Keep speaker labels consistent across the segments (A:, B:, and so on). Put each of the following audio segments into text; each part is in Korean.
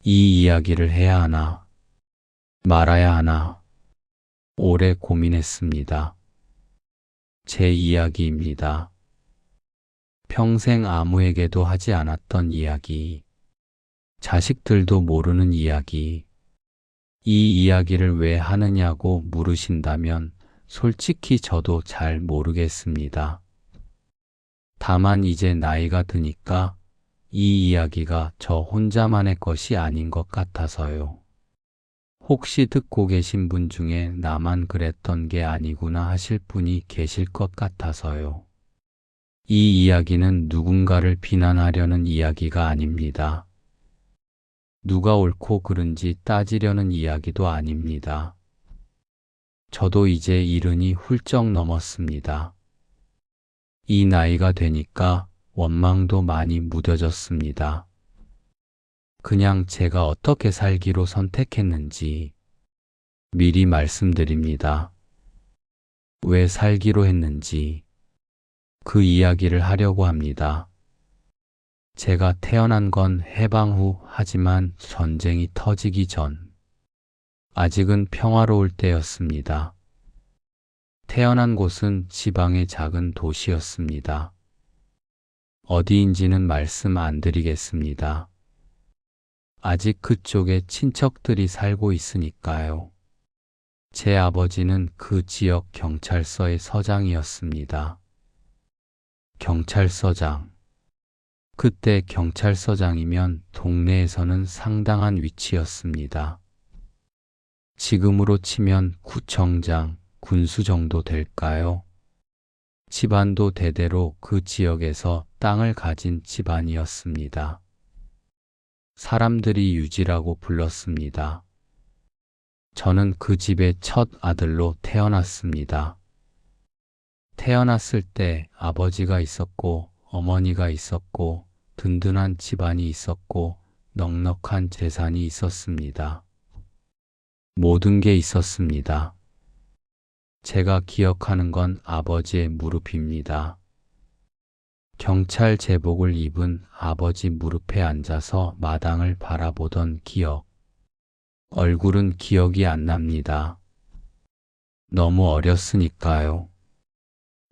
A: 이 이야기를 해야 하나, 말아야 하나, 오래 고민했습니다. 제 이야기입니다. 평생 아무에게도 하지 않았던 이야기, 자식들도 모르는 이야기, 이 이야기를 왜 하느냐고 물으신다면 솔직히 저도 잘 모르겠습니다. 다만 이제 나이가 드니까 이 이야기가 저 혼자만의 것이 아닌 것 같아서요. 혹시 듣고 계신 분 중에 나만 그랬던 게 아니구나 하실 분이 계실 것 같아서요. 이 이야기는 누군가를 비난하려는 이야기가 아닙니다. 누가 옳고 그른지 따지려는 이야기도 아닙니다. 저도 이제 70이 훌쩍 넘었습니다. 이 나이가 되니까 원망도 많이 무뎌졌습니다. 그냥 제가 어떻게 살기로 선택했는지 미리 말씀드립니다. 왜 살기로 했는지 그 이야기를 하려고 합니다. 제가 태어난 건 해방 후 하지만 전쟁이 터지기 전, 아직은 평화로울 때였습니다. 태어난 곳은 지방의 작은 도시였습니다. 어디인지는 말씀 안 드리겠습니다. 아직 그쪽에 친척들이 살고 있으니까요. 제 아버지는 그 지역 경찰서의 서장이었습니다. 경찰서장. 그때 경찰서장이면 동네에서는 상당한 위치였습니다. 지금으로 치면 구청장, 군수 정도 될까요? 집안도 대대로 그 지역에서 땅을 가진 집안이었습니다. 사람들이 유지라고 불렀습니다. 저는 그 집의 첫 아들로 태어났습니다. 태어났을 때 아버지가 있었고 어머니가 있었고 든든한 집안이 있었고 넉넉한 재산이 있었습니다. 모든 게 있었습니다. 제가 기억하는 건 아버지의 무릎입니다. 경찰 제복을 입은 아버지 무릎에 앉아서 마당을 바라보던 기억. 얼굴은 기억이 안 납니다. 너무 어렸으니까요.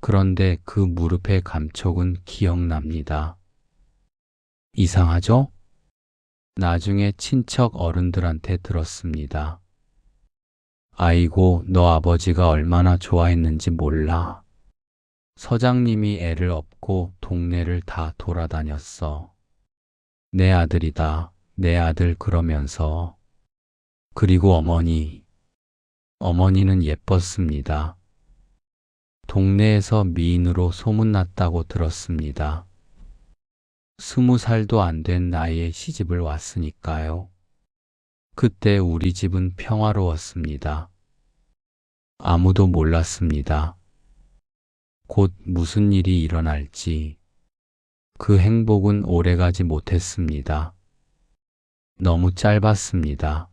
A: 그런데 그 무릎의 감촉은 기억납니다. 이상하죠? 나중에 친척 어른들한테 들었습니다. 아이고, 너 아버지가 얼마나 좋아했는지 몰라. 서장님이 애를 업고 동네를 다 돌아다녔어. 내 아들이다, 내 아들 그러면서. 그리고 어머니는 예뻤습니다. 동네에서 미인으로 소문났다고 들었습니다. 20살도 안 된 나이에 시집을 왔으니까요. 그때 우리 집은 평화로웠습니다. 아무도 몰랐습니다. 곧 무슨 일이 일어날지. 그 행복은 오래가지 못했습니다. 너무 짧았습니다.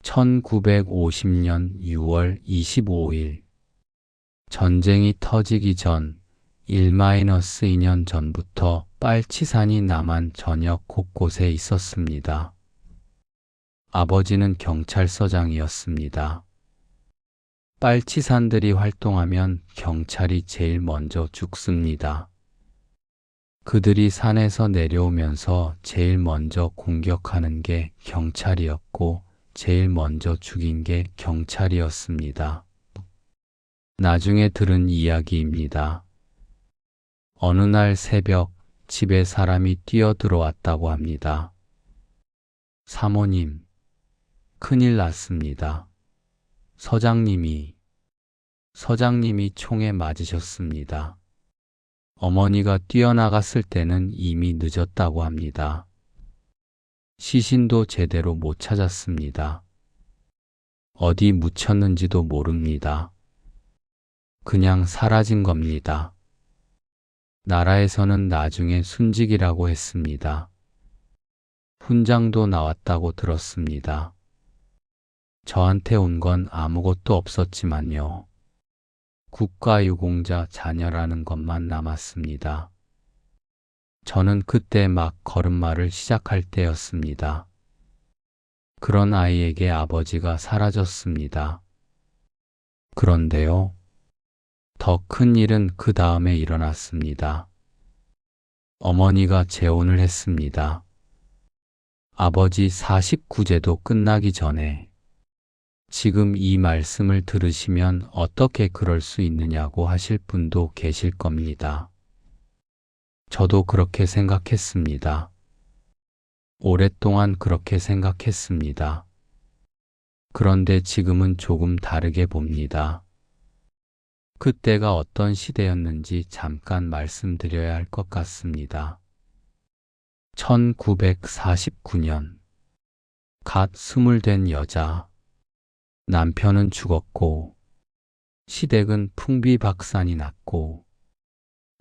A: 1950년 6월 25일. 전쟁이 터지기 전 1-2년 전부터 빨치산이 남한 전역 곳곳에 있었습니다. 아버지는 경찰서장이었습니다. 빨치산들이 활동하면 경찰이 제일 먼저 죽습니다. 그들이 산에서 내려오면서 제일 먼저 공격하는 게 경찰이었고 제일 먼저 죽인 게 경찰이었습니다. 나중에 들은 이야기입니다. 어느 날 새벽 집에 사람이 뛰어들어왔다고 합니다. 사모님, 큰일 났습니다. 서장님이 총에 맞으셨습니다. 어머니가 뛰어나갔을 때는 이미 늦었다고 합니다. 시신도 제대로 못 찾았습니다. 어디 묻혔는지도 모릅니다. 그냥 사라진 겁니다. 나라에서는 나중에 순직이라고 했습니다. 훈장도 나왔다고 들었습니다. 저한테 온 건 아무것도 없었지만요. 국가유공자 자녀라는 것만 남았습니다. 저는 그때 막 걸음마를 시작할 때였습니다. 그런 아이에게 아버지가 사라졌습니다. 그런데요, 더 큰 일은 그 다음에 일어났습니다. 어머니가 재혼을 했습니다. 아버지 49제도 끝나기 전에. 지금 이 말씀을 들으시면 어떻게 그럴 수 있느냐고 하실 분도 계실 겁니다. 저도 그렇게 생각했습니다. 오랫동안 그렇게 생각했습니다. 그런데 지금은 조금 다르게 봅니다. 그때가 어떤 시대였는지 잠깐 말씀드려야 할 것 같습니다. 1949년, 갓 스물 된 여자, 남편은 죽었고, 시댁은 풍비박산이 났고,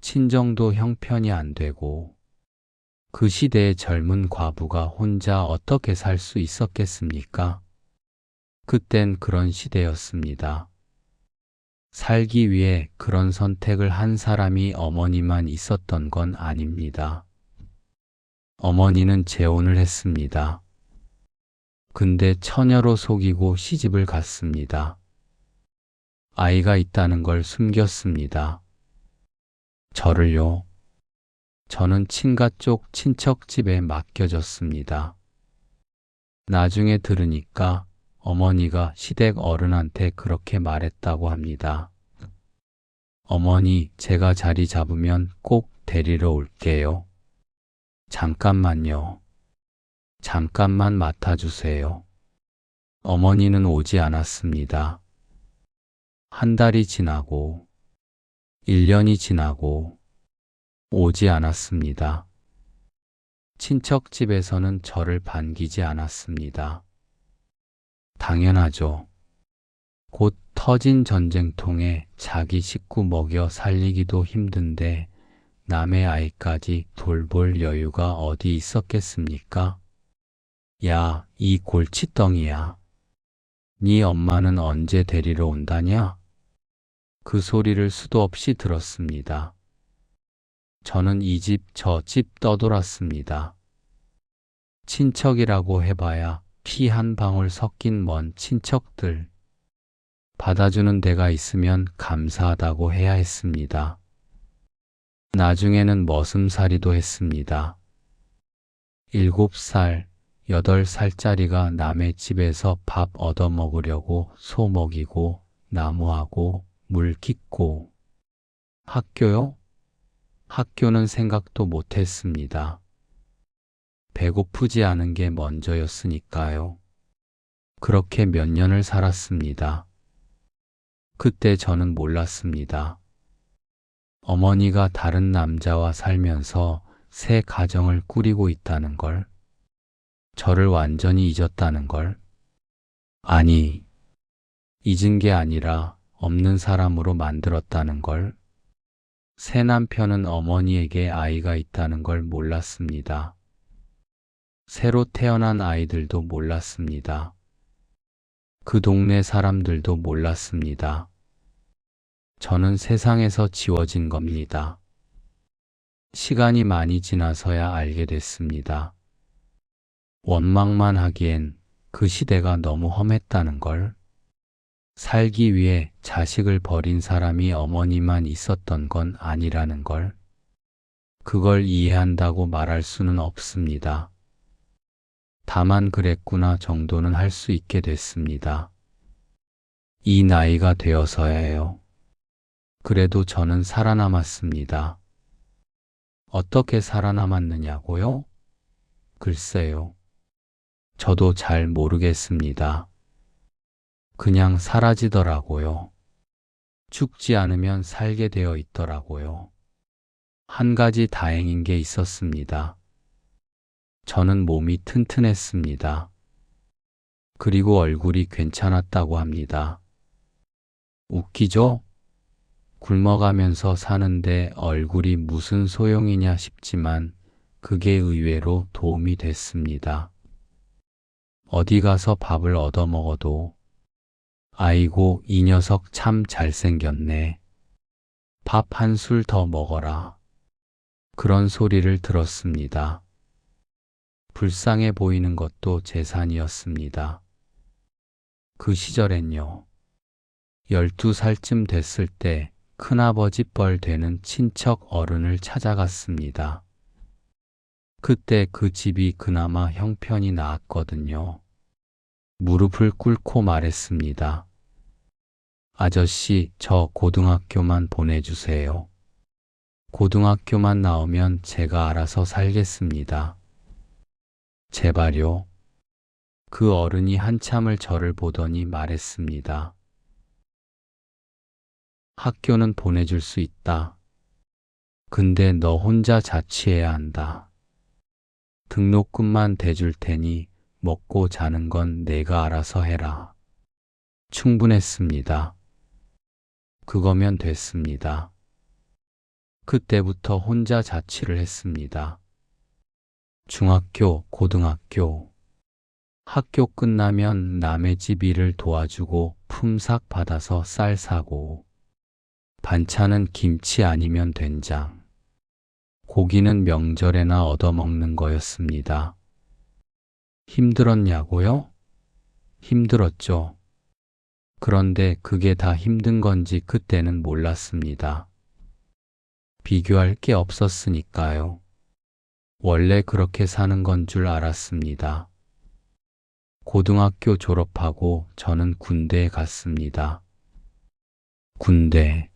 A: 친정도 형편이 안 되고, 그 시대의 젊은 과부가 혼자 어떻게 살 수 있었겠습니까? 그땐 그런 시대였습니다. 살기 위해 그런 선택을 한 사람이 어머니만 있었던 건 아닙니다. 어머니는 재혼을 했습니다. 근데 처녀로 속이고 시집을 갔습니다. 아이가 있다는 걸 숨겼습니다. 저를요. 저는 친가 쪽 친척 집에 맡겨졌습니다. 나중에 들으니까 어머니가 시댁 어른한테 그렇게 말했다고 합니다. 어머니, 제가 자리 잡으면 꼭 데리러 올게요. 잠깐만요. 잠깐만 맡아주세요. 어머니는 오지 않았습니다. 한 달이 지나고, 1년이 지나고, 오지 않았습니다. 친척집에서는 저를 반기지 않았습니다. 당연하죠. 곧 터진 전쟁통에 자기 식구 먹여 살리기도 힘든데 남의 아이까지 돌볼 여유가 어디 있었겠습니까? 야, 이 골칫덩이야. 네 엄마는 언제 데리러 온다냐? 그 소리를 수도 없이 들었습니다. 저는 이 집 저 집 떠돌았습니다. 친척이라고 해봐야 피 한 방울 섞인 먼 친척들. 받아주는 데가 있으면 감사하다고 해야 했습니다. 나중에는 머슴살이도 했습니다. 7살, 8살짜리가 남의 집에서 밥 얻어먹으려고 소 먹이고 나무하고 물 깃고. 학교요? 학교는 생각도 못했습니다. 배고프지 않은 게 먼저였으니까요. 그렇게 몇 년을 살았습니다. 그때 저는 몰랐습니다. 어머니가 다른 남자와 살면서 새 가정을 꾸리고 있다는 걸, 저를 완전히 잊었다는 걸, 아니, 잊은 게 아니라 없는 사람으로 만들었다는 걸, 새 남편은 어머니에게 아이가 있다는 걸 몰랐습니다. 새로 태어난 아이들도 몰랐습니다. 그 동네 사람들도 몰랐습니다. 저는 세상에서 지워진 겁니다. 시간이 많이 지나서야 알게 됐습니다. 원망만 하기엔 그 시대가 너무 험했다는 걸, 살기 위해 자식을 버린 사람이 어머니만 있었던 건 아니라는 걸, 그걸 이해한다고 말할 수는 없습니다. 다만 그랬구나 정도는 할 수 있게 됐습니다. 이 나이가 되어서야요. 그래도 저는 살아남았습니다. 어떻게 살아남았느냐고요? 글쎄요. 저도 잘 모르겠습니다. 그냥 사라지더라고요. 죽지 않으면 살게 되어 있더라고요. 한 가지 다행인 게 있었습니다. 저는 몸이 튼튼했습니다. 그리고 얼굴이 괜찮았다고 합니다. 웃기죠? 굶어가면서 사는데 얼굴이 무슨 소용이냐 싶지만 그게 의외로 도움이 됐습니다. 어디 가서 밥을 얻어먹어도 아이고 이 녀석 참 잘생겼네. 밥 한 술 더 먹어라. 그런 소리를 들었습니다. 불쌍해 보이는 것도 재산이었습니다. 그 시절엔요. 12살쯤 됐을 때 큰아버지 뻘 되는 친척 어른을 찾아갔습니다. 그때 그 집이 그나마 형편이 나았거든요. 무릎을 꿇고 말했습니다. 아저씨, 저 고등학교만 보내주세요. 고등학교만 나오면 제가 알아서 살겠습니다. 제발요. 그 어른이 한참을 저를 보더니 말했습니다. 학교는 보내줄 수 있다. 근데 너 혼자 자취해야 한다. 등록금만 대줄 테니 먹고 자는 건 내가 알아서 해라. 충분했습니다. 그거면 됐습니다. 그때부터 혼자 자취를 했습니다. 중학교, 고등학교. 학교 끝나면 남의 집 일을 도와주고 품삯 받아서 쌀 사고, 반찬은 김치 아니면 된장, 고기는 명절에나 얻어먹는 거였습니다. 힘들었냐고요? 힘들었죠. 그런데 그게 다 힘든 건지 그때는 몰랐습니다. 비교할 게 없었으니까요. 원래 그렇게 사는 건 줄 알았습니다. 고등학교 졸업하고 저는 군대에 갔습니다. 군대.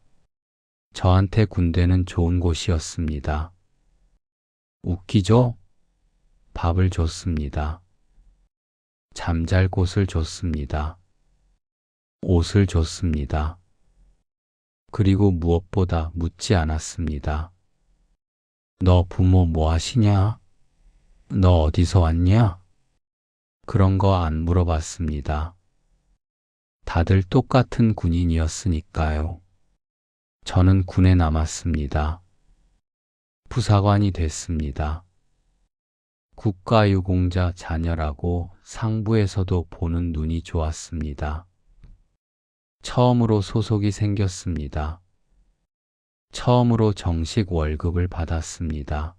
A: 저한테 군대는 좋은 곳이었습니다. 웃기죠? 밥을 줬습니다. 잠잘 곳을 줬습니다. 옷을 줬습니다. 그리고 무엇보다 묻지 않았습니다. 너 부모 뭐 하시냐? 너 어디서 왔냐? 그런 거 안 물어봤습니다. 다들 똑같은 군인이었으니까요. 저는 군에 남았습니다. 부사관이 됐습니다. 국가유공자 자녀라고 상부에서도 보는 눈이 좋았습니다. 처음으로 소속이 생겼습니다. 처음으로 정식 월급을 받았습니다.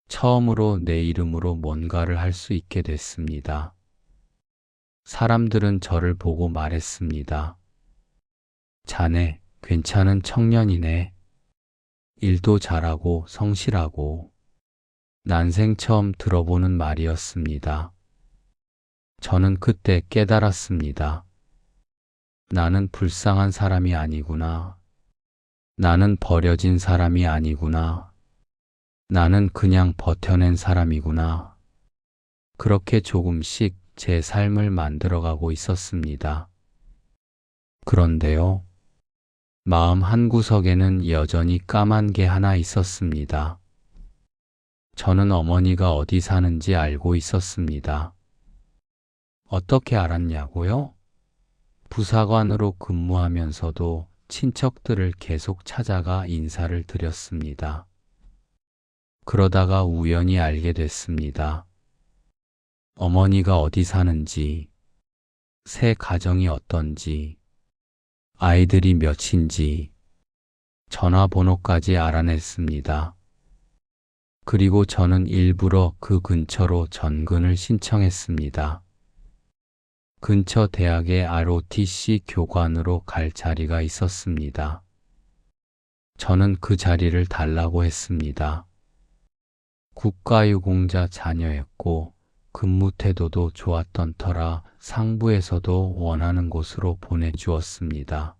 A: 처음으로 내 이름으로 뭔가를 할 수 있게 됐습니다. 사람들은 저를 보고 말했습니다. 자네, 괜찮은 청년이네. 일도 잘하고 성실하고. 난생 처음 들어보는 말이었습니다. 저는 그때 깨달았습니다. 나는 불쌍한 사람이 아니구나. 나는 버려진 사람이 아니구나. 나는 그냥 버텨낸 사람이구나. 그렇게 조금씩 제 삶을 만들어가고 있었습니다. 그런데요, 마음 한구석에는 여전히 까만 게 하나 있었습니다. 저는 어머니가 어디 사는지 알고 있었습니다. 어떻게 알았냐고요? 부사관으로 근무하면서도 친척들을 계속 찾아가 인사를 드렸습니다. 그러다가 우연히 알게 됐습니다. 어머니가 어디 사는지, 새 가정이 어떤지, 아이들이 몇인지, 전화번호까지 알아냈습니다. 그리고 저는 일부러 그 근처로 전근을 신청했습니다. 근처 대학의 ROTC 교관으로 갈 자리가 있었습니다. 저는 그 자리를 달라고 했습니다. 국가유공자 자녀였고 근무 태도도 좋았던 터라 상부에서도 원하는 곳으로 보내주었습니다.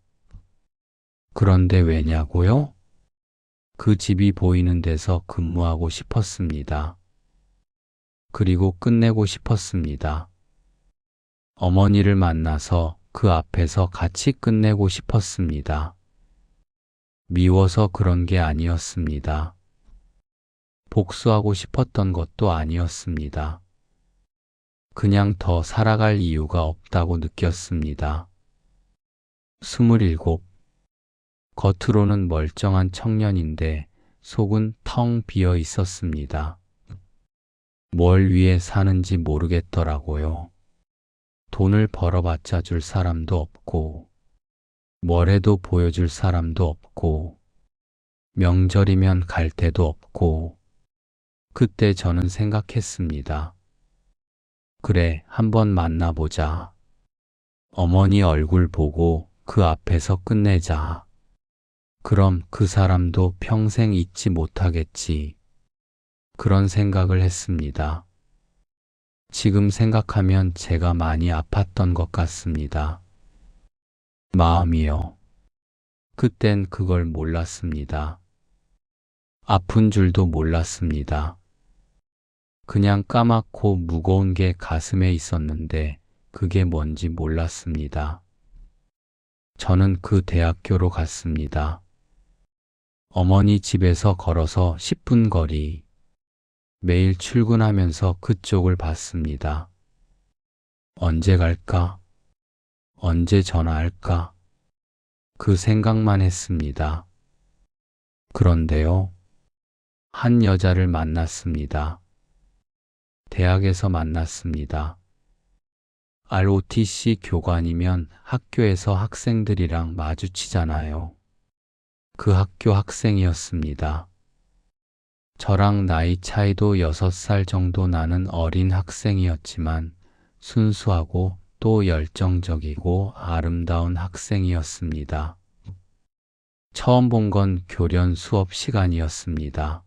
A: 그런데 왜냐고요? 그 집이 보이는 데서 근무하고 싶었습니다. 그리고 끝내고 싶었습니다. 어머니를 만나서 그 앞에서 같이 끝내고 싶었습니다. 미워서 그런 게 아니었습니다. 복수하고 싶었던 것도 아니었습니다. 그냥 더 살아갈 이유가 없다고 느꼈습니다. 27. 겉으로는 멀쩡한 청년인데 속은 텅 비어 있었습니다. 뭘 위해 사는지 모르겠더라고요. 돈을 벌어봤자 줄 사람도 없고, 뭘 해도 보여줄 사람도 없고, 명절이면 갈 데도 없고, 그때 저는 생각했습니다. 그래, 한번 만나보자. 어머니 얼굴 보고 그 앞에서 끝내자. 그럼 그 사람도 평생 잊지 못하겠지. 그런 생각을 했습니다. 지금 생각하면 제가 많이 아팠던 것 같습니다. 마음이요. 그땐 그걸 몰랐습니다. 아픈 줄도 몰랐습니다. 그냥 까맣고 무거운 게 가슴에 있었는데 그게 뭔지 몰랐습니다. 저는 그 대학교로 갔습니다. 어머니 집에서 걸어서 10분 거리. 매일 출근하면서 그쪽을 봤습니다. 언제 갈까? 언제 전화할까? 그 생각만 했습니다. 그런데요, 한 여자를 만났습니다. 대학에서 만났습니다. ROTC 교관이면 학교에서 학생들이랑 마주치잖아요. 그 학교 학생이었습니다. 저랑 나이 차이도 6살 정도 나는 어린 학생이었지만 순수하고 또 열정적이고 아름다운 학생이었습니다. 처음 본 건 교련 수업 시간이었습니다.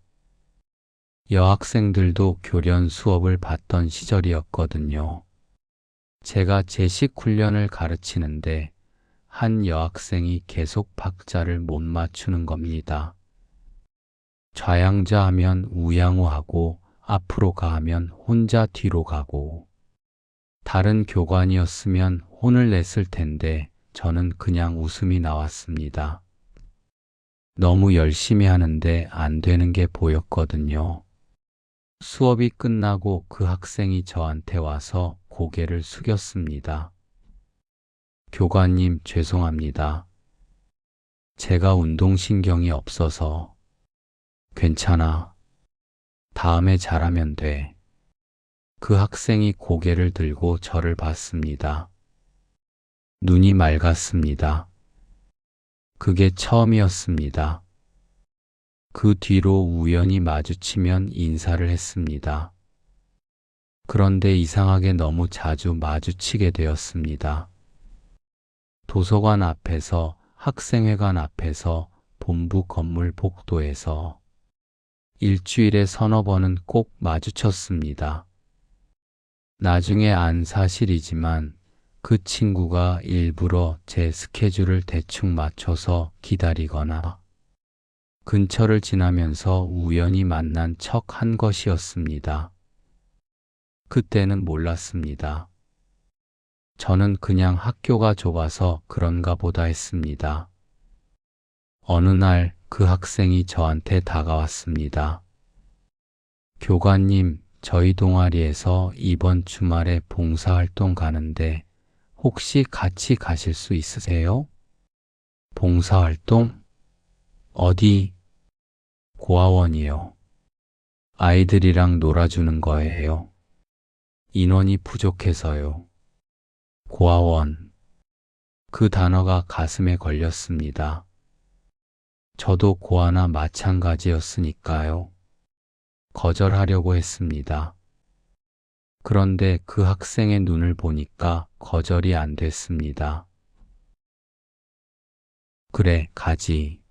A: 여학생들도 교련 수업을 받던 시절이었거든요. 제가 제식 훈련을 가르치는데 한 여학생이 계속 박자를 못 맞추는 겁니다. 좌양자 하면 우양우하고 앞으로 가 하면 혼자 뒤로 가고, 다른 교관이었으면 혼을 냈을 텐데 저는 그냥 웃음이 나왔습니다. 너무 열심히 하는데 안 되는 게 보였거든요. 수업이 끝나고 그 학생이 저한테 와서 고개를 숙였습니다. 교관님, 죄송합니다. 제가 운동신경이 없어서. 괜찮아. 다음에 잘하면 돼. 그 학생이 고개를 들고 저를 봤습니다. 눈이 맑았습니다. 그게 처음이었습니다. 그 뒤로 우연히 마주치면 인사를 했습니다. 그런데 이상하게 너무 자주 마주치게 되었습니다. 도서관 앞에서, 학생회관 앞에서, 본부 건물 복도에서 일주일에 서너 번은 꼭 마주쳤습니다. 나중에 안 사실이지만 그 친구가 일부러 제 스케줄을 대충 맞춰서 기다리거나 근처를 지나면서 우연히 만난 척 한 것이었습니다. 그때는 몰랐습니다. 저는 그냥 학교가 좁아서 그런가 보다 했습니다. 어느 날 그 학생이 저한테 다가왔습니다. 교관님, 저희 동아리에서 이번 주말에 봉사활동 가는데 혹시 같이 가실 수 있으세요? 봉사활동? 어디? 고아원이요. 아이들이랑 놀아주는 거예요. 인원이 부족해서요. 고아원. 그 단어가 가슴에 걸렸습니다. 저도 고아나 마찬가지였으니까요. 거절하려고 했습니다. 그런데 그 학생의 눈을 보니까 거절이 안 됐습니다. 그래, 가지.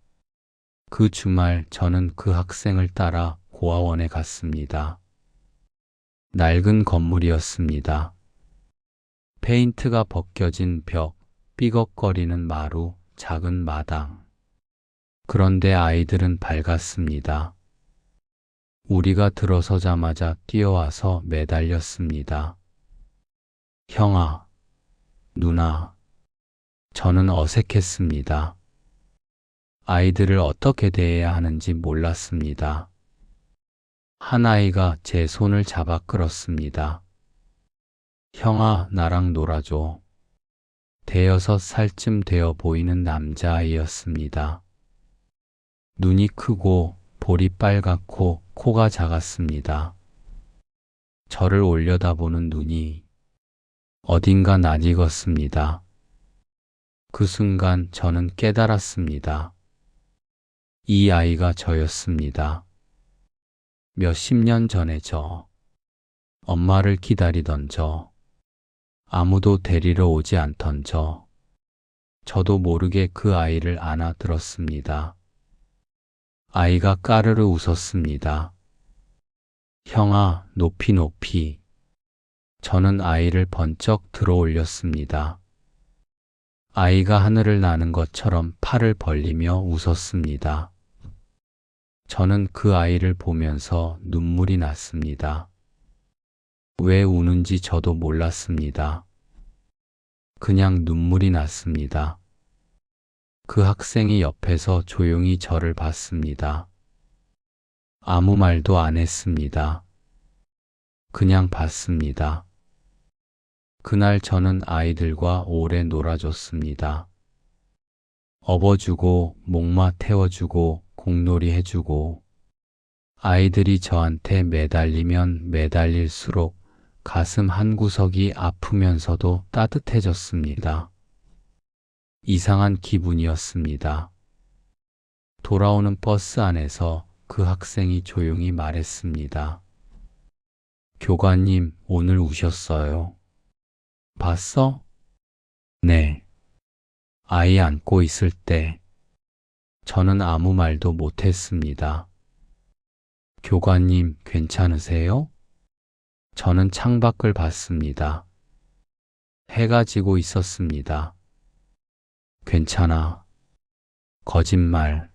A: 그 주말 저는 그 학생을 따라 고아원에 갔습니다. 낡은 건물이었습니다. 페인트가 벗겨진 벽, 삐걱거리는 마루, 작은 마당. 그런데 아이들은 밝았습니다. 우리가 들어서자마자 뛰어와서 매달렸습니다. 형아, 누나. 저는 어색했습니다. 아이들을 어떻게 대해야 하는지 몰랐습니다. 한 아이가 제 손을 잡아 끌었습니다. 형아, 나랑 놀아줘. 5살쯤 되어 보이는 남자아이였습니다. 눈이 크고 볼이 빨갛고 코가 작았습니다. 저를 올려다보는 눈이 어딘가 낯익었습니다. 그 순간 저는 깨달았습니다. 이 아이가 저였습니다. 몇십 년 전의 저, 엄마를 기다리던 저, 아무도 데리러 오지 않던 저도 모르게 그 아이를 안아들었습니다. 아이가 까르르 웃었습니다. 형아, 높이 높이. 저는 아이를 번쩍 들어 올렸습니다. 아이가 하늘을 나는 것처럼 팔을 벌리며 웃었습니다. 저는 그 아이를 보면서 눈물이 났습니다. 왜 우는지 저도 몰랐습니다. 그냥 눈물이 났습니다. 그 학생이 옆에서 조용히 저를 봤습니다. 아무 말도 안 했습니다. 그냥 봤습니다. 그날 저는 아이들과 오래 놀아줬습니다. 업어주고, 목마 태워주고, 공놀이 해주고, 아이들이 저한테 매달리면 매달릴수록 가슴 한구석이 아프면서도 따뜻해졌습니다. 이상한 기분이었습니다. 돌아오는 버스 안에서 그 학생이 조용히 말했습니다. 교관님, 오늘 우셨어요. 봤어? 네. 아이 안고 있을 때 저는 아무 말도 못했습니다. 교관님, 괜찮으세요? 저는 창밖을 봤습니다. 해가 지고 있었습니다. 괜찮아. 거짓말.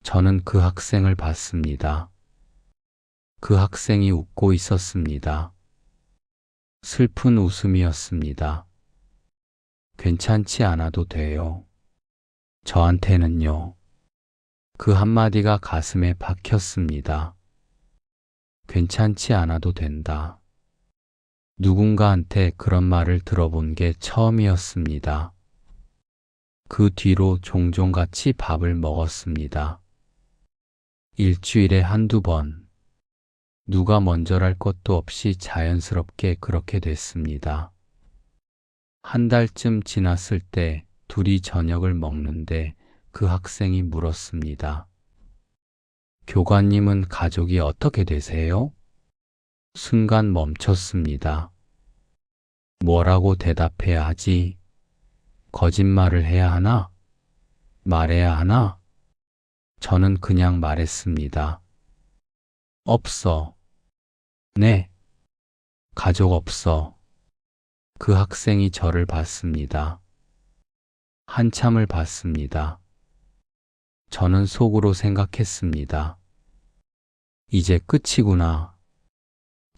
A: 저는 그 학생을 봤습니다. 그 학생이 웃고 있었습니다. 슬픈 웃음이었습니다. 괜찮지 않아도 돼요. 저한테는요. 그 한마디가 가슴에 박혔습니다. 괜찮지 않아도 된다. 누군가한테 그런 말을 들어본 게 처음이었습니다. 그 뒤로 종종 같이 밥을 먹었습니다. 일주일에 한두 번. 누가 먼저랄 것도 없이 자연스럽게 그렇게 됐습니다. 한 달쯤 지났을 때 둘이 저녁을 먹는데 그 학생이 물었습니다. 교관님은 가족이 어떻게 되세요? 순간 멈췄습니다. 뭐라고 대답해야 하지? 거짓말을 해야 하나? 말해야 하나? 저는 그냥 말했습니다. 없어. 네. 가족 없어. 그 학생이 저를 봤습니다. 한참을 봤습니다. 저는 속으로 생각했습니다. 이제 끝이구나.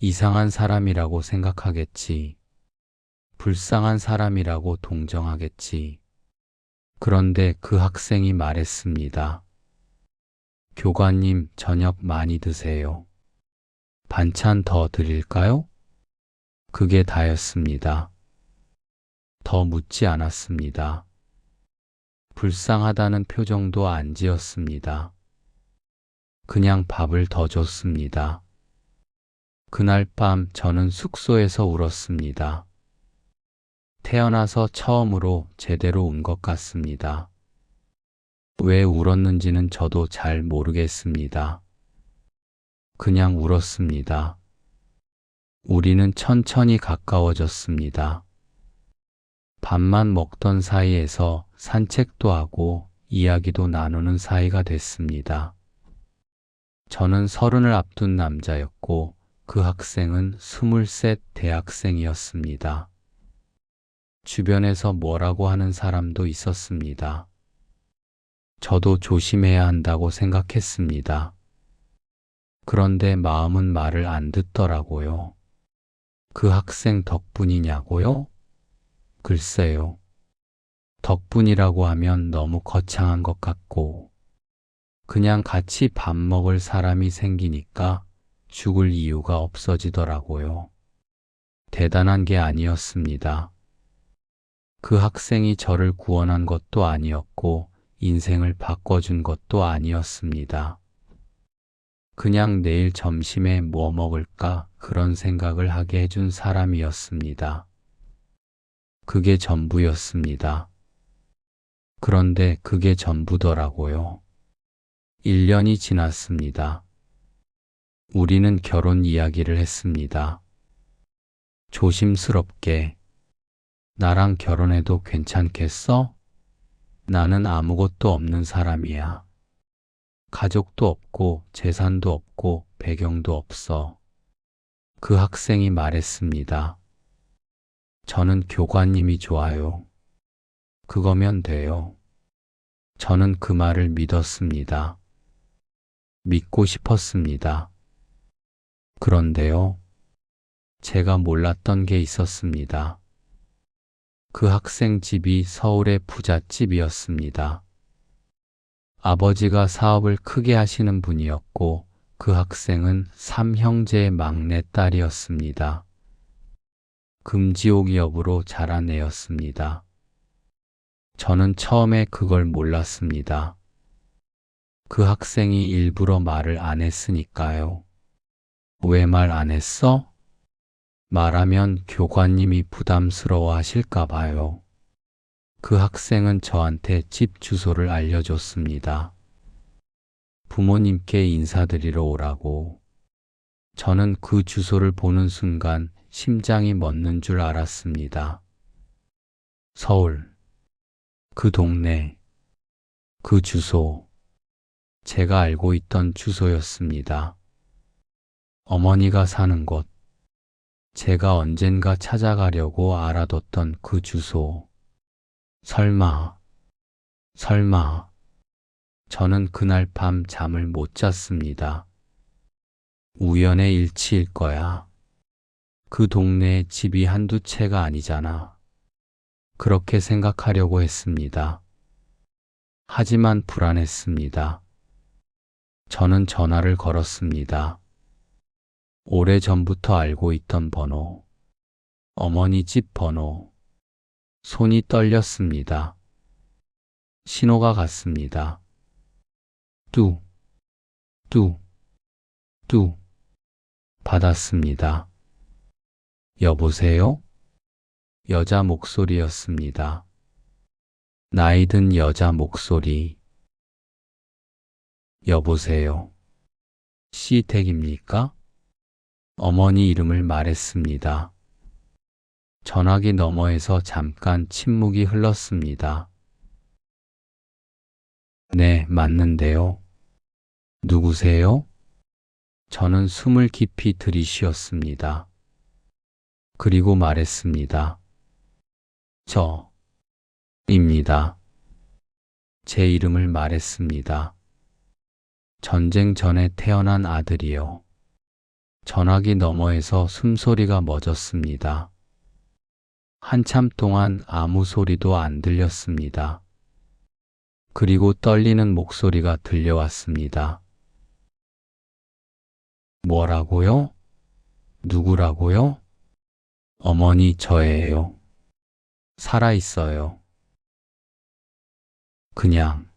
A: 이상한 사람이라고 생각하겠지. 불쌍한 사람이라고 동정하겠지. 그런데 그 학생이 말했습니다. 교관님, 저녁 많이 드세요. 반찬 더 드릴까요? 그게 다였습니다. 더 묻지 않았습니다. 불쌍하다는 표정도 안 지었습니다. 그냥 밥을 더 줬습니다. 그날 밤 저는 숙소에서 울었습니다. 태어나서 처음으로 제대로 운 것 같습니다. 왜 울었는지는 저도 잘 모르겠습니다. 그냥 울었습니다. 우리는 천천히 가까워졌습니다. 밥만 먹던 사이에서 산책도 하고 이야기도 나누는 사이가 됐습니다. 저는 30을 앞둔 남자였고 그 학생은 23 대학생이었습니다. 주변에서 뭐라고 하는 사람도 있었습니다. 저도 조심해야 한다고 생각했습니다. 그런데 마음은 말을 안 듣더라고요. 그 학생 덕분이냐고요? 글쎄요. 덕분이라고 하면 너무 거창한 것 같고, 그냥 같이 밥 먹을 사람이 생기니까 죽을 이유가 없어지더라고요. 대단한 게 아니었습니다. 그 학생이 저를 구원한 것도 아니었고, 인생을 바꿔준 것도 아니었습니다. 그냥 내일 점심에 뭐 먹을까 그런 생각을 하게 해준 사람이었습니다. 그게 전부였습니다. 그런데 그게 전부더라고요. 1년이 지났습니다. 우리는 결혼 이야기를 했습니다. 조심스럽게. 나랑 결혼해도 괜찮겠어? 나는 아무것도 없는 사람이야. 가족도 없고 재산도 없고 배경도 없어. 그 학생이 말했습니다. 저는 교관님이 좋아요. 그거면 돼요. 저는 그 말을 믿었습니다. 믿고 싶었습니다. 그런데요, 제가 몰랐던 게 있었습니다. 그 학생 집이 서울의 부잣집이었습니다. 아버지가 사업을 크게 하시는 분이었고, 그 학생은 3형제의 막내딸이었습니다. 금지옥 여부로 자란 애였습니다. 저는 처음에 그걸 몰랐습니다. 그 학생이 일부러 말을 안 했으니까요. 왜 말 안 했어? 말하면 교관님이 부담스러워 하실까 봐요. 그 학생은 저한테 집 주소를 알려줬습니다. 부모님께 인사드리러 오라고. 저는 그 주소를 보는 순간 심장이 멎는 줄 알았습니다. 서울, 그 동네, 그 주소, 제가 알고 있던 주소였습니다. 어머니가 사는 곳, 제가 언젠가 찾아가려고 알아뒀던 그 주소. 설마, 저는 그날 밤 잠을 못 잤습니다. 우연의 일치일 거야. 그 동네에 집이 한두 채가 아니잖아. 그렇게 생각하려고 했습니다. 하지만 불안했습니다. 저는 전화를 걸었습니다. 오래전부터 알고 있던 번호, 어머니 집 번호. 손이 떨렸습니다. 신호가 갔습니다. 뚜, 뚜, 뚜. 받았습니다. 여보세요? 여자 목소리였습니다. 나이든 여자 목소리. 여보세요? 씨댁입니까? 어머니 이름을 말했습니다. 전화기 너머에서 잠깐 침묵이 흘렀습니다. 네, 맞는데요. 누구세요? 저는 숨을 깊이 들이쉬었습니다. 그리고 말했습니다. 저입니다. 제 이름을 말했습니다. 전쟁 전에 태어난 아들이요. 전화기 너머에서 숨소리가 멎었습니다. 한참 동안 아무 소리도 안 들렸습니다. 그리고 떨리는 목소리가 들려왔습니다. 뭐라고요? 누구라고요? 어머니 저예요. 살아있어요. 그냥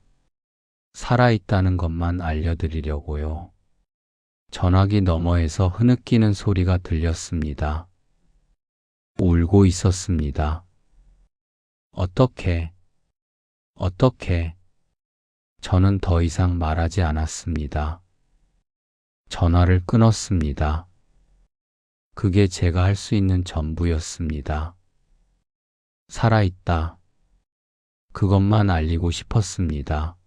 A: 살아있다는 것만 알려드리려고요. 전화기 너머에서 흐느끼는 소리가 들렸습니다. 울고 있었습니다. 어떻게? 저는 더 이상 말하지 않았습니다. 전화를 끊었습니다. 그게 제가 할 수 있는 전부였습니다. 살아있다. 그것만 알리고 싶었습니다.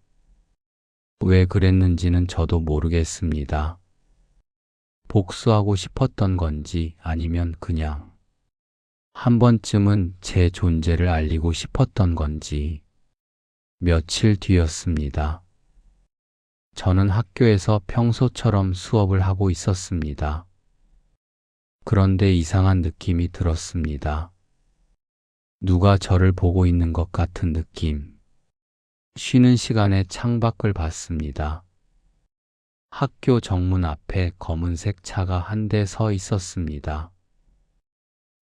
A: 왜 그랬는지는 저도 모르겠습니다. 복수하고 싶었던 건지 아니면 그냥 한 번쯤은 제 존재를 알리고 싶었던 건지. 며칠 뒤였습니다. 저는 학교에서 평소처럼 수업을 하고 있었습니다. 그런데 이상한 느낌이 들었습니다. 누가 저를 보고 있는 것 같은 느낌. 쉬는 시간에 창밖을 봤습니다. 학교 정문 앞에 검은색 차가 한 대 서 있었습니다.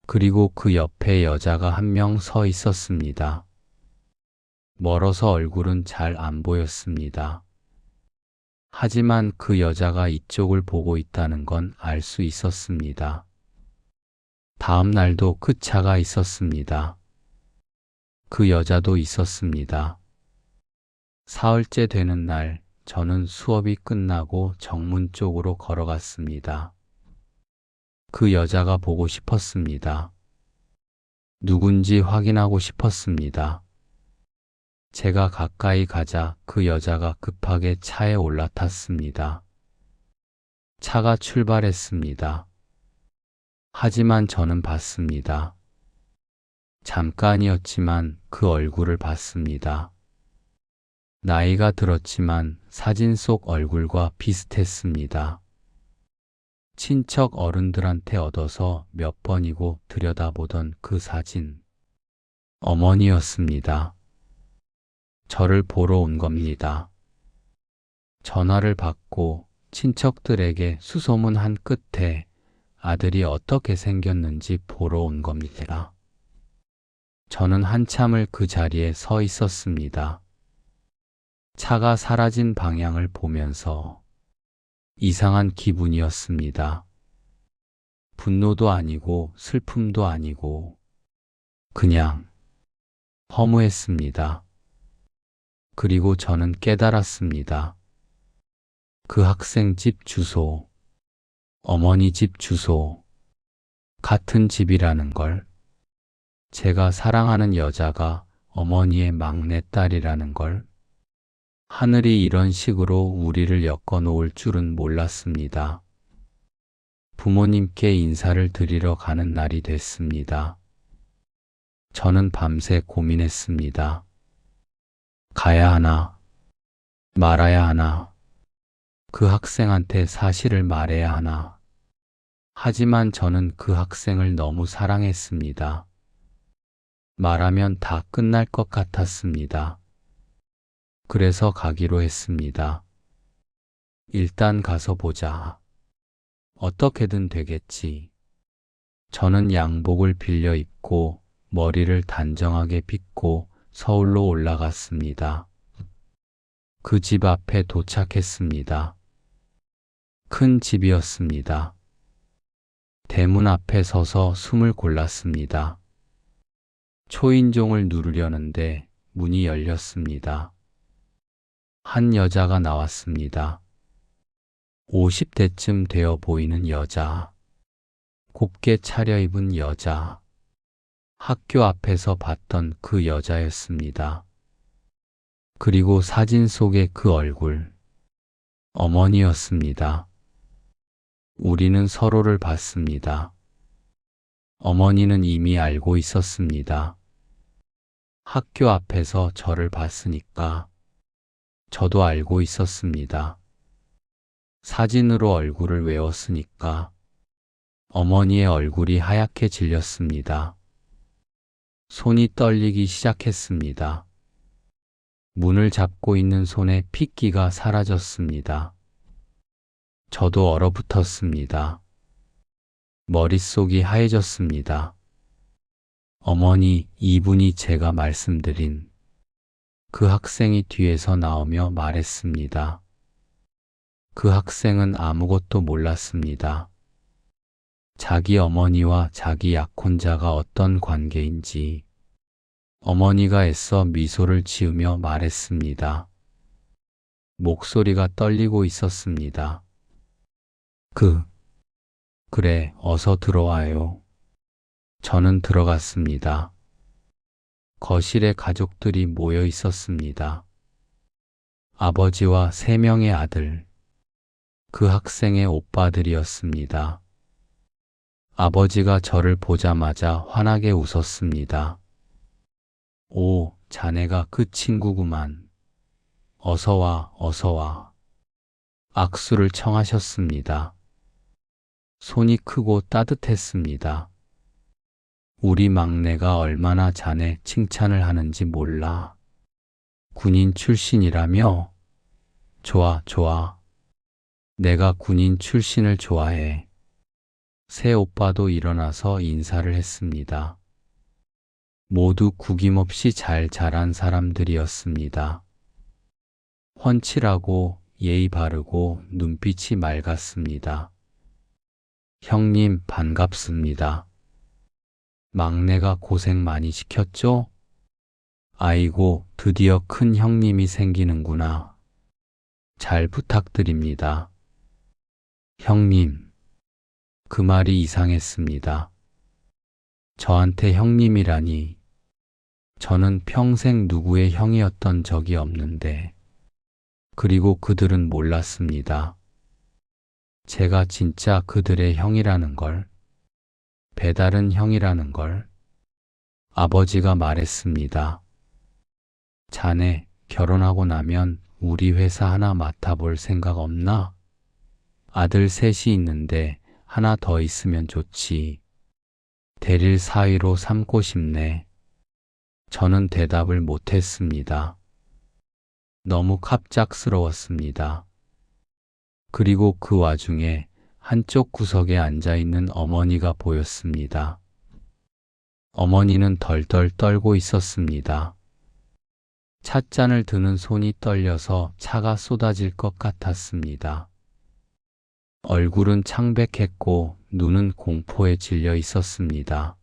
A: 그리고 그 옆에 여자가 한 명 서 있었습니다. 멀어서 얼굴은 잘 안 보였습니다. 하지만 그 여자가 이쪽을 보고 있다는 건 알 수 있었습니다. 다음 날도 그 차가 있었습니다. 그 여자도 있었습니다. 사흘째 되는 날 저는 수업이 끝나고 정문 쪽으로 걸어갔습니다. 그 여자가 보고 싶었습니다. 누군지 확인하고 싶었습니다. 제가 가까이 가자 그 여자가 급하게 차에 올라탔습니다. 차가 출발했습니다. 하지만 저는 봤습니다. 잠깐이었지만 그 얼굴을 봤습니다. 나이가 들었지만 사진 속 얼굴과 비슷했습니다. 친척 어른들한테 얻어서 몇 번이고 들여다보던 그 사진. 어머니였습니다. 저를 보러 온 겁니다. 전화를 받고 친척들에게 수소문한 끝에 아들이 어떻게 생겼는지 보러 온 겁니다. 저는 한참을 그 자리에 서 있었습니다. 차가 사라진 방향을 보면서 이상한 기분이었습니다. 분노도 아니고 슬픔도 아니고 그냥 허무했습니다. 그리고 저는 깨달았습니다. 그 학생 집 주소, 어머니 집 주소, 같은 집이라는 걸, 제가 사랑하는 여자가 어머니의 막내딸이라는 걸, 하늘이 이런 식으로 우리를 엮어놓을 줄은 몰랐습니다. 부모님께 인사를 드리러 가는 날이 됐습니다. 저는 밤새 고민했습니다. 가야 하나, 말아야 하나, 그 학생한테 사실을 말해야 하나. 하지만 저는 그 학생을 너무 사랑했습니다. 말하면 다 끝날 것 같았습니다. 그래서 가기로 했습니다. 일단 가서 보자. 어떻게든 되겠지. 저는 양복을 빌려 입고 머리를 단정하게 빗고 서울로 올라갔습니다. 그 집 앞에 도착했습니다. 큰 집이었습니다. 대문 앞에 서서 숨을 골랐습니다. 초인종을 누르려는데 문이 열렸습니다. 한 여자가 나왔습니다. 50대쯤 되어 보이는 여자. 곱게 차려입은 여자. 학교 앞에서 봤던 그 여자였습니다. 그리고 사진 속의 그 얼굴. 어머니였습니다. 우리는 서로를 봤습니다. 어머니는 이미 알고 있었습니다. 학교 앞에서 저를 봤으니까 저도 알고 있었습니다. 사진으로 얼굴을 외웠으니까 어머니의 얼굴이 하얗게 질렸습니다. 손이 떨리기 시작했습니다. 문을 잡고 있는 손에 핏기가 사라졌습니다. 저도 얼어붙었습니다. 머릿속이 하얘졌습니다. 어머니, 이분이 제가 말씀드린 그 학생이 뒤에서 나오며 말했습니다. 그 학생은 아무것도 몰랐습니다. 자기 어머니와 자기 약혼자가 어떤 관계인지. 어머니가 애써 미소를 지으며 말했습니다. 목소리가 떨리고 있었습니다. 그래, 어서 들어와요. 저는 들어갔습니다. 거실에 가족들이 모여 있었습니다. 아버지와 3명의 아들, 그 학생의 오빠들이었습니다. 아버지가 저를 보자마자 환하게 웃었습니다. 오, 자네가 그 친구구만. 어서 와, 어서 와. 악수를 청하셨습니다. 손이 크고 따뜻했습니다. 우리 막내가 얼마나 자네 칭찬을 하는지 몰라. 군인 출신이라며? 좋아, 좋아. 내가 군인 출신을 좋아해. 새 오빠도 일어나서 인사를 했습니다. 모두 구김없이 잘 자란 사람들이었습니다. 훤칠하고 예의 바르고 눈빛이 맑았습니다. 형님 반갑습니다. 막내가 고생 많이 시켰죠? 아이고, 드디어 큰 형님이 생기는구나. 잘 부탁드립니다. 형님, 그 말이 이상했습니다. 저한테 형님이라니. 저는 평생 누구의 형이었던 적이 없는데, 그리고 그들은 몰랐습니다. 제가 진짜 그들의 형이라는 걸, 배다른 형이라는 걸. 아버지가 말했습니다. 자네, 결혼하고 나면 우리 회사 하나 맡아볼 생각 없나? 아들 셋이 있는데 하나 더 있으면 좋지. 대릴 사위로 삼고 싶네. 저는 대답을 못했습니다. 너무 갑작스러웠습니다. 그리고 그 와중에 한쪽 구석에 앉아 있는 어머니가 보였습니다. 어머니는 덜덜 떨고 있었습니다. 찻잔을 드는 손이 떨려서 차가 쏟아질 것 같았습니다. 얼굴은 창백했고 눈은 공포에 질려 있었습니다.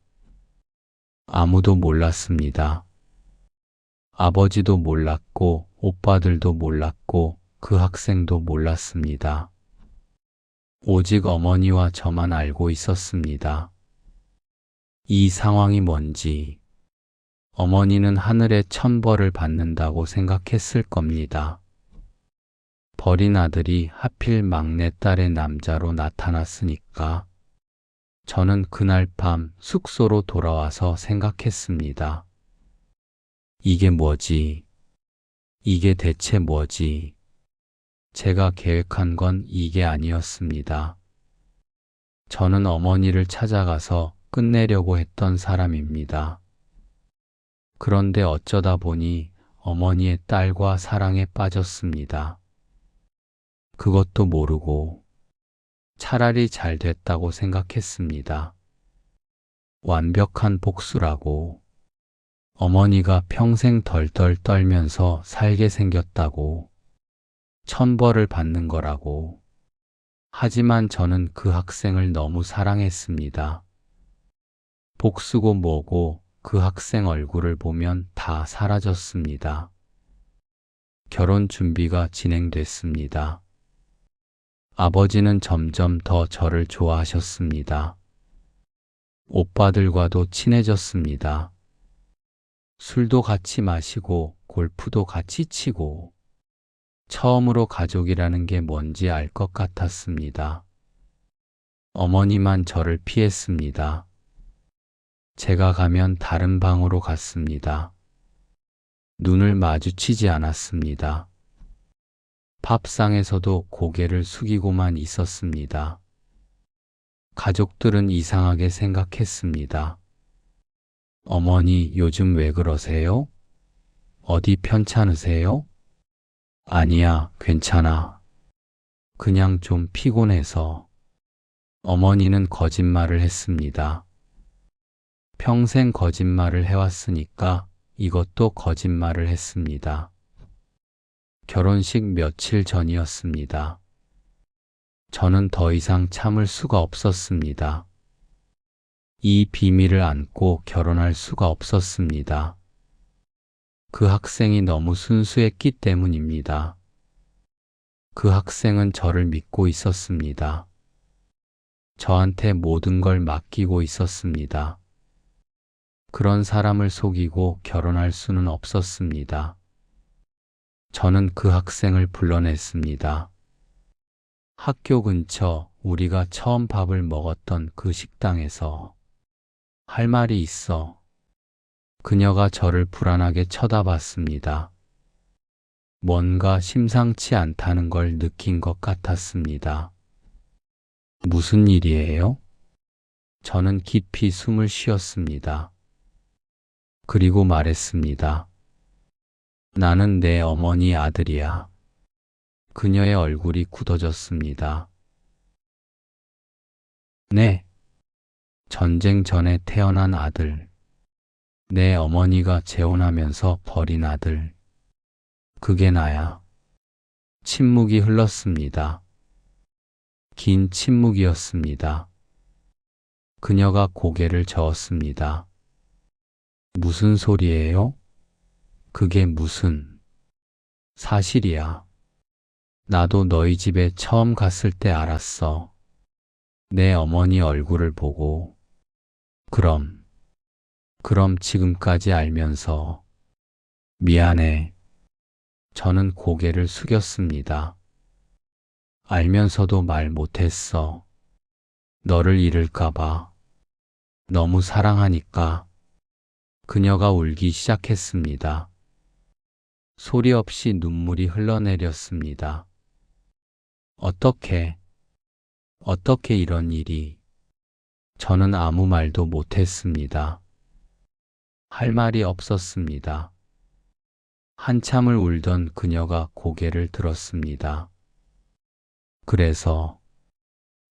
A: 아무도 몰랐습니다. 아버지도 몰랐고 오빠들도 몰랐고 그 학생도 몰랐습니다. 오직 어머니와 저만 알고 있었습니다. 이 상황이 뭔지 어머니는 하늘의 천벌을 받는다고 생각했을 겁니다. 버린 아들이 하필 막내딸의 남자로 나타났으니까. 저는 그날 밤 숙소로 돌아와서 생각했습니다. 이게 뭐지? 이게 대체 뭐지? 제가 계획한 건 이게 아니었습니다. 저는 어머니를 찾아가서 끝내려고 했던 사람입니다. 그런데 어쩌다 보니 어머니의 딸과 사랑에 빠졌습니다. 그것도 모르고 차라리 잘 됐다고 생각했습니다. 완벽한 복수라고. 어머니가 평생 덜덜 떨면서 살게 생겼다고. 천벌을 받는 거라고. 하지만 저는 그 학생을 너무 사랑했습니다. 복수고 뭐고 그 학생 얼굴을 보면 다 사라졌습니다. 결혼 준비가 진행됐습니다. 아버지는 점점 더 저를 좋아하셨습니다. 오빠들과도 친해졌습니다. 술도 같이 마시고 골프도 같이 치고 처음으로 가족이라는 게 뭔지 알 것 같았습니다. 어머니만 저를 피했습니다. 제가 가면 다른 방으로 갔습니다. 눈을 마주치지 않았습니다. 밥상에서도 고개를 숙이고만 있었습니다. 가족들은 이상하게 생각했습니다. 어머니, 요즘 왜 그러세요? 어디 편찮으세요? 아니야, 괜찮아. 그냥 좀 피곤해서. 어머니는 거짓말을 했습니다. 평생 거짓말을 해왔으니까 이것도 거짓말을 했습니다. 결혼식 며칠 전이었습니다. 저는 더 이상 참을 수가 없었습니다. 이 비밀을 안고 결혼할 수가 없었습니다. 그 학생이 너무 순수했기 때문입니다. 그 학생은 저를 믿고 있었습니다. 저한테 모든 걸 맡기고 있었습니다. 그런 사람을 속이고 결혼할 수는 없었습니다. 저는 그 학생을 불러냈습니다. 학교 근처 우리가 처음 밥을 먹었던 그 식당에서. 할 말이 있어. 그녀가 저를 불안하게 쳐다봤습니다. 뭔가 심상치 않다는 걸 느낀 것 같았습니다. 무슨 일이에요? 저는 깊이 숨을 쉬었습니다. 그리고 말했습니다. 나는 내 어머니 아들이야. 그녀의 얼굴이 굳어졌습니다. 네. 전쟁 전에 태어난 아들. 내 어머니가 재혼하면서 버린 아들. 그게 나야. 침묵이 흘렀습니다. 긴 침묵이었습니다. 그녀가 고개를 저었습니다. 무슨 소리예요? 그게 무슨 사실이야. 나도 너희 집에 처음 갔을 때 알았어. 내 어머니 얼굴을 보고. 그럼 지금까지 알면서. 미안해. 저는 고개를 숙였습니다. 알면서도 말 못했어. 너를 잃을까봐. 너무 사랑하니까. 그녀가 울기 시작했습니다. 소리 없이 눈물이 흘러내렸습니다. 어떻게 이런 일이. 저는 아무 말도 못했습니다. 할 말이 없었습니다. 한참을 울던 그녀가 고개를 들었습니다. 그래서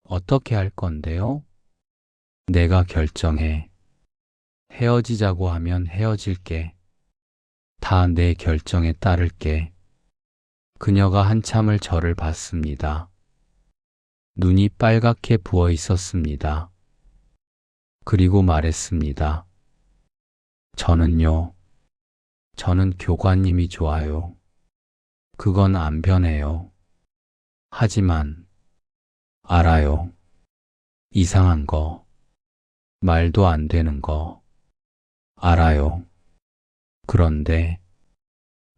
A: 어떻게 할 건데요? 내가 결정해. 헤어지자고 하면 헤어질게. 다 내 결정에 따를게. 그녀가 한참을 저를 봤습니다. 눈이 빨갛게 부어 있었습니다. 그리고 말했습니다. 저는 교관님이 좋아요. 그건 안 변해요. 하지만 알아요. 이상한 거, 말도 안 되는 거 알아요. 그런데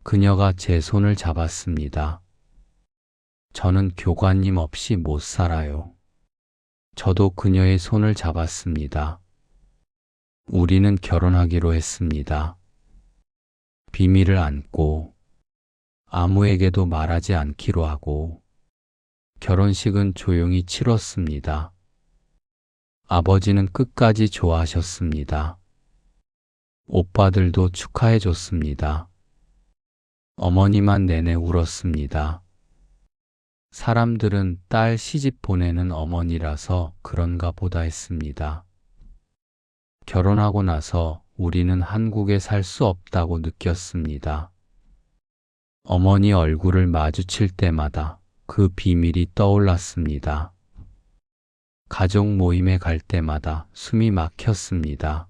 A: 그녀가 제 손을 잡았습니다. 저는 교관님 없이 못 살아요. 저도 그녀의 손을 잡았습니다. 우리는 결혼하기로 했습니다. 비밀을 안고 아무에게도 말하지 않기로 하고 결혼식은 조용히 치렀습니다. 아버지는 끝까지 좋아하셨습니다. 오빠들도 축하해 줬습니다. 어머니만 내내 울었습니다. 사람들은 딸 시집 보내는 어머니라서 그런가 보다 했습니다. 결혼하고 나서 우리는 한국에 살 수 없다고 느꼈습니다. 어머니 얼굴을 마주칠 때마다 그 비밀이 떠올랐습니다. 가족 모임에 갈 때마다 숨이 막혔습니다.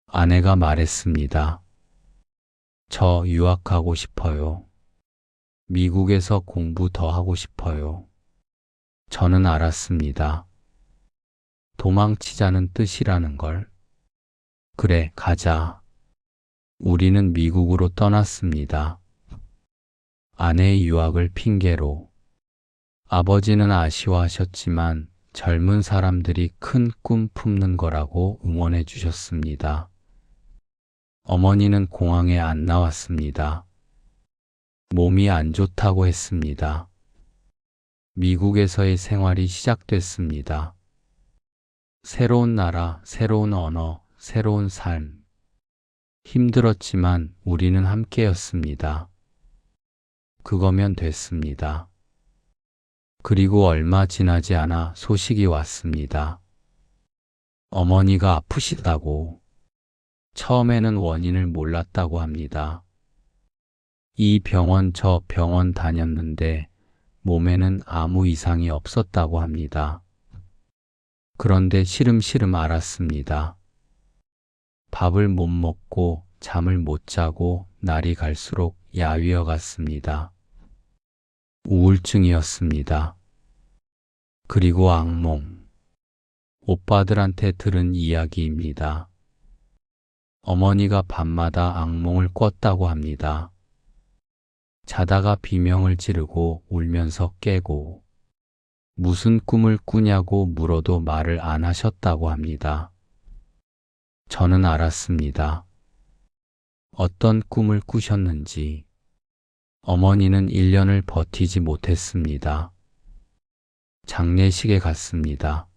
A: 아내가 말했습니다. 저 유학하고 싶어요. 미국에서 공부 더 하고 싶어요. 저는 알았습니다. 도망치자는 뜻이라는 걸. 그래, 가자. 우리는 미국으로 떠났습니다. 아내의 유학을 핑계로. 아버지는 아쉬워하셨지만 젊은 사람들이 큰 꿈 품는 거라고 응원해 주셨습니다. 어머니는 공항에 안 나왔습니다. 몸이 안 좋다고 했습니다. 미국에서의 생활이 시작됐습니다. 새로운 나라, 새로운 언어, 새로운 삶. 힘들었지만 우리는 함께였습니다. 그거면 됐습니다. 그리고 얼마 지나지 않아 소식이 왔습니다. 어머니가 아프시다고. 처음에는 원인을 몰랐다고 합니다. 이 병원 저 병원 다녔는데 몸에는 아무 이상이 없었다고 합니다. 그런데 시름시름 알았습니다. 밥을 못 먹고 잠을 못 자고 날이 갈수록 야위어 갔습니다. 우울증이었습니다. 그리고 악몽. 오빠들한테 들은 이야기입니다. 어머니가 밤마다 악몽을 꿨다고 합니다. 자다가 비명을 지르고 울면서 깨고 무슨 꿈을 꾸냐고 물어도 말을 안 하셨다고 합니다. 저는 알았습니다. 어떤 꿈을 꾸셨는지. 어머니는 1년을 버티지 못했습니다. 장례식에 갔습니다.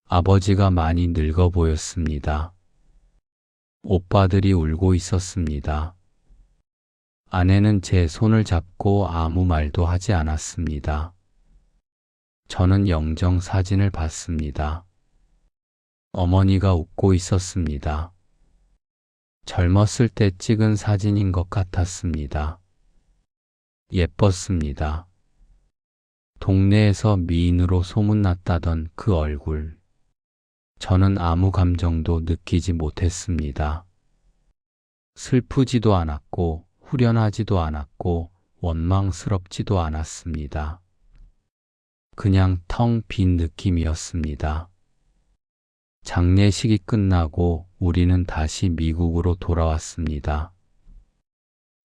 A: 아버지가 많이 늙어 보였습니다. 오빠들이 울고 있었습니다. 아내는 제 손을 잡고 아무 말도 하지 않았습니다. 저는 영정 사진을 봤습니다. 어머니가 웃고 있었습니다. 젊었을 때 찍은 사진인 것 같았습니다. 예뻤습니다. 동네에서 미인으로 소문났다던 그 얼굴. 저는 아무 감정도 느끼지 못했습니다. 슬프지도 않았고 후련하지도 않았고 원망스럽지도 않았습니다. 그냥 텅 빈 느낌이었습니다. 장례식이 끝나고 우리는 다시 미국으로 돌아왔습니다.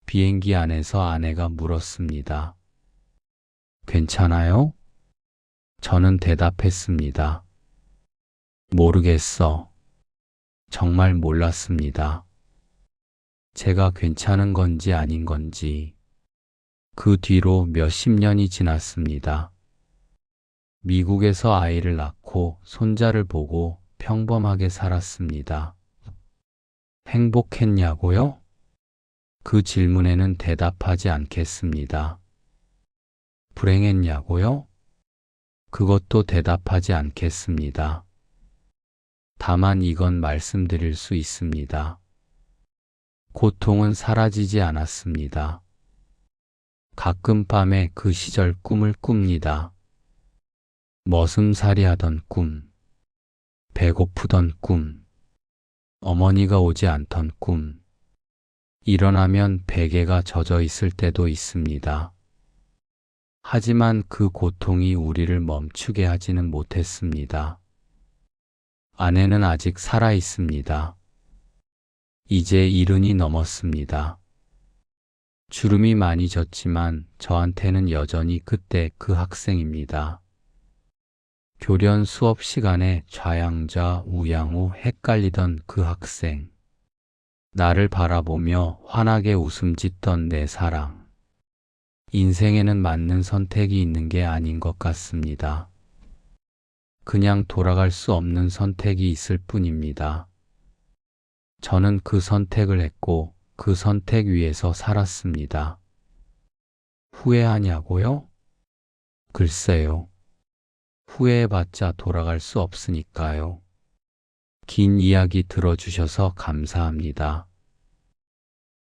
A: 비행기 안에서 아내가 물었습니다. 괜찮아요? 저는 대답했습니다. 모르겠어. 정말 몰랐습니다. 제가 괜찮은 건지 아닌 건지. 그 뒤로 몇십 년이 지났습니다. 미국에서 아이를 낳고 손자를 보고 평범하게 살았습니다. 행복했냐고요? 그 질문에는 대답하지 않겠습니다. 불행했냐고요? 그것도 대답하지 않겠습니다. 다만 이건 말씀드릴 수 있습니다. 고통은 사라지지 않았습니다. 가끔 밤에 그 시절 꿈을 꿉니다. 머슴살이 하던 꿈, 배고프던 꿈, 어머니가 오지 않던 꿈, 일어나면 베개가 젖어 있을 때도 있습니다. 하지만 그 고통이 우리를 멈추게 하지는 못했습니다. 아내는 아직 살아 있습니다. 이제 70이 넘었습니다. 주름이 많이 졌지만 저한테는 여전히 그때 그 학생입니다. 교련 수업 시간에 좌양좌 우양우 헷갈리던 그 학생. 나를 바라보며 환하게 웃음 짓던 내 사랑. 인생에는 맞는 선택이 있는 게 아닌 것 같습니다. 그냥 돌아갈 수 없는 선택이 있을 뿐입니다. 저는 그 선택을 했고 그 선택 위에서 살았습니다. 후회하냐고요? 글쎄요. 후회해봤자 돌아갈 수 없으니까요. 긴 이야기 들어주셔서 감사합니다.